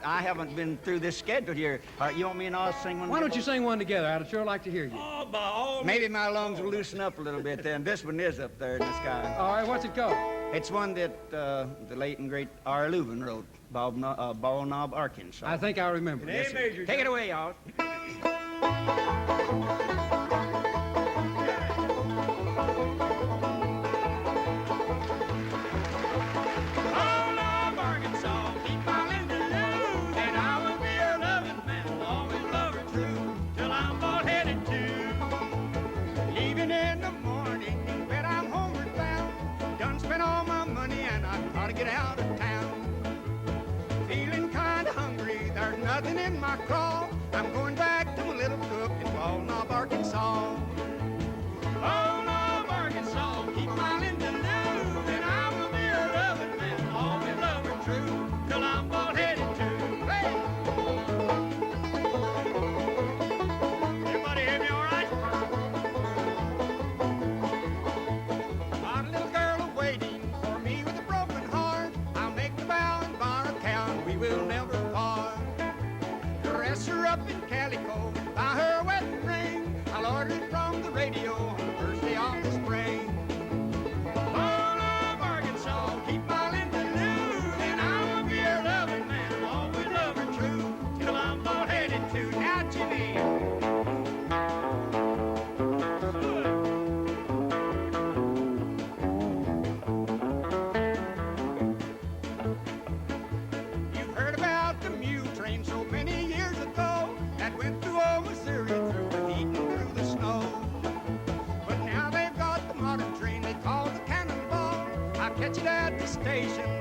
I haven't been through this schedule here. You want me and I'll sing one? Why don't you sing one together? I'd sure like to hear you. Oh, by all means. Maybe my lungs will loosen up a little bit then. This one is up there in the sky. All right, what's it called? It's one that the late and great R. Leuven wrote, Ball Knob, Arkansas. I think I remember. Yes, Major. Take it away, y'all. Get out of town. Feeling kind of hungry, there's nothing in my craw. I'm going back to my little cook in Ball Knob, Arkansas. Ball Knob, Arkansas, keep smiling to lose, and I will be a loving man, always love her true, till I'm bald-headed too. Hey! Everybody hear me all right? Got a little girl waiting for me with a broken heart. I'll make the vow and bar account, we will never part. Dress her up in calico, buy her a wedding ring. I'll order it from the radio on the first day of the spring. Ball of Arkansas, keep my Linda Lou, and I will be her loving man, always love her true, till I'm bald-headed too. Now, Jimmy. You've heard about the mule train so many years ago that went through old Missouri, through the heat and through the snow. But now they've got the modern train they call the Cannonball. I catch it at the station